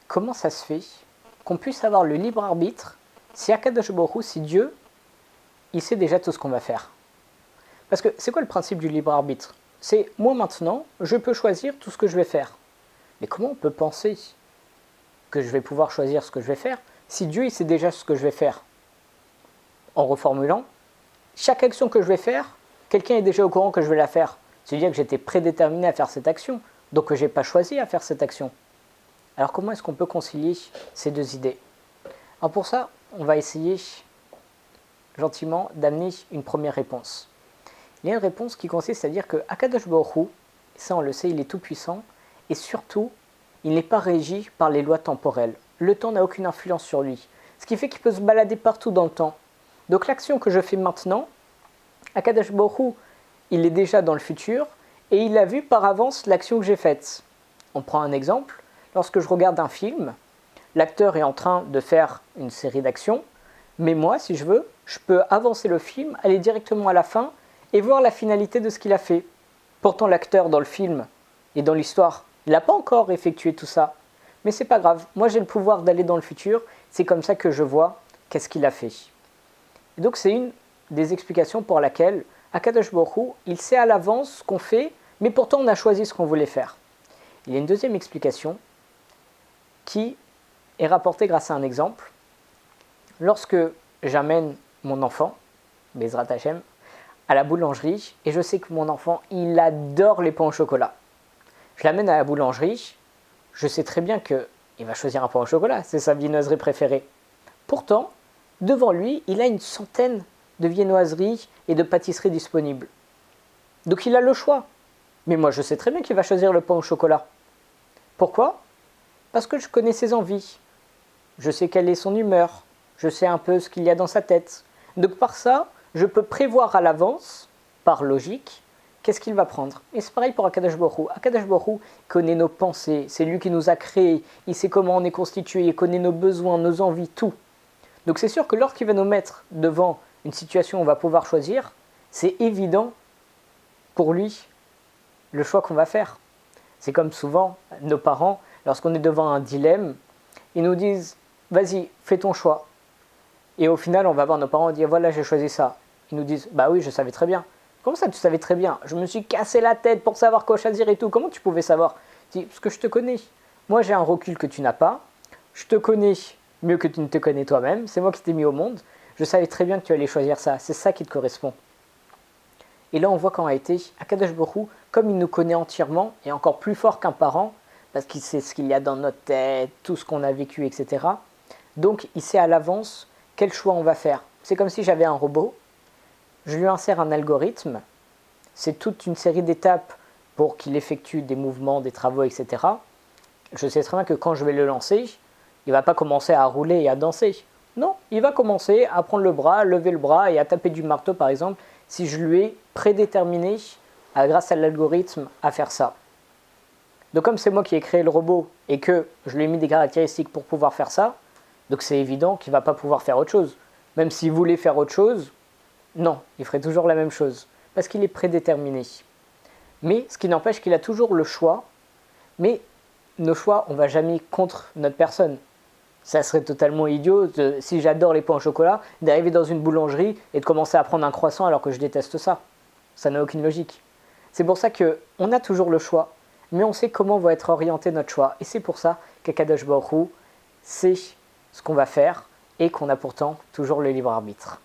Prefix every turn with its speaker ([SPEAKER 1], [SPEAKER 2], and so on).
[SPEAKER 1] comment ça se fait qu'on puisse avoir le libre arbitre si Akadosh Baruch Hu, si Dieu, il sait déjà tout ce qu'on va faire? Parce que c'est quoi le principe du libre arbitre? C'est moi maintenant, je peux choisir tout ce que je vais faire. Mais comment on peut penser que je vais pouvoir choisir ce que je vais faire si Dieu il sait déjà ce que je vais faire? En reformulant, chaque action que je vais faire, quelqu'un est déjà au courant que je vais la faire. C'est-à-dire que j'étais prédéterminé à faire cette action, donc que je n'ai pas choisi à faire cette action. Alors comment est-ce qu'on peut concilier ces deux idées? Alors pour ça, on va essayer gentiment d'amener une première réponse. Il y a une réponse qui consiste à dire que Akadosh Baruch Hu, ça on le sait, il est tout puissant, et surtout, il n'est pas régi par les lois temporelles. Le temps n'a aucune influence sur lui, ce qui fait qu'il peut se balader partout dans le temps. Donc l'action que je fais maintenant, Akadosh Baruch Hu, il est déjà dans le futur, et il a vu par avance l'action que j'ai faite. On prend un exemple, lorsque je regarde un film, l'acteur est en train de faire une série d'actions, mais moi, si je veux, je peux avancer le film, aller directement à la fin, et voir la finalité de ce qu'il a fait. Pourtant, l'acteur dans le film et dans l'histoire, il n'a pas encore effectué tout ça. Mais c'est pas grave, moi j'ai le pouvoir d'aller dans le futur, c'est comme ça que je vois qu'est-ce qu'il a fait. Et donc c'est une des explications pour laquelle Akadosh Baruch Hu, il sait à l'avance ce qu'on fait, mais pourtant on a choisi ce qu'on voulait faire. Il y a une deuxième explication qui est rapportée grâce à un exemple. Lorsque j'amène mon enfant, Bezrat Hashem, à la boulangerie, et je sais que mon enfant, il adore les pains au chocolat. Je l'amène à la boulangerie, je sais très bien qu'il va choisir un pain au chocolat, c'est sa viennoiserie préférée. Pourtant, devant lui, il a une centaine de viennoiseries et de pâtisseries disponibles. Donc il a le choix. Mais moi, je sais très bien qu'il va choisir le pain au chocolat. Pourquoi? Parce que je connais ses envies. Je sais quelle est son humeur. Je sais un peu ce qu'il y a dans sa tête. Donc par ça, je peux prévoir à l'avance, par logique, qu'est-ce qu'il va prendre. Et c'est pareil pour Akadosh Baruch Hu. Akadosh Baruch Hu connaît nos pensées, c'est lui qui nous a créés, il sait comment on est constitué, il connaît nos besoins, nos envies, tout. Donc c'est sûr que lorsqu'il va nous mettre devant une situation où on va pouvoir choisir, c'est évident pour lui le choix qu'on va faire. C'est comme souvent nos parents, lorsqu'on est devant un dilemme, ils nous disent « vas-y, fais ton choix ». Et au final, on va voir nos parents et dire « voilà, j'ai choisi ça ». Ils nous disent « bah oui, je savais très bien ». Comment ça, tu savais très bien? Je me suis cassé la tête pour savoir quoi choisir et tout. Comment tu pouvais savoir? Je dis, parce que je te connais. Moi, j'ai un recul que tu n'as pas. Je te connais mieux que tu ne te connais toi-même. C'est moi qui t'ai mis au monde. Je savais très bien que tu allais choisir ça. C'est ça qui te correspond. Et là, on voit qu'en réalité, Akadosh Baruch Hu, comme il nous connaît entièrement, et encore plus fort qu'un parent, parce qu'il sait ce qu'il y a dans notre tête, tout ce qu'on a vécu, etc. Donc, il sait à l'avance quel choix on va faire. C'est comme si j'avais un robot. Je lui insère un algorithme, c'est toute une série d'étapes pour qu'il effectue des mouvements, des travaux, etc. Je sais très bien que quand je vais le lancer, il ne va pas commencer à rouler et à danser. Non, il va commencer à prendre le bras, à lever le bras et à taper du marteau par exemple, si je lui ai prédéterminé, grâce à l'algorithme, à faire ça. Donc comme c'est moi qui ai créé le robot et que je lui ai mis des caractéristiques pour pouvoir faire ça, donc c'est évident qu'il ne va pas pouvoir faire autre chose. Même s'il voulait faire autre chose, non, il ferait toujours la même chose, parce qu'il est prédéterminé. Mais ce qui n'empêche qu'il a toujours le choix, mais nos choix, on ne va jamais contre notre personne. Ça serait totalement idiot, si j'adore les pains au chocolat, d'arriver dans une boulangerie et de commencer à prendre un croissant alors que je déteste ça. Ça n'a aucune logique. C'est pour ça qu'on a toujours le choix, mais on sait comment va être orienté notre choix. Et c'est pour ça qu'Akadosh Baruch Hu sait ce qu'on va faire et qu'on a pourtant toujours le libre arbitre.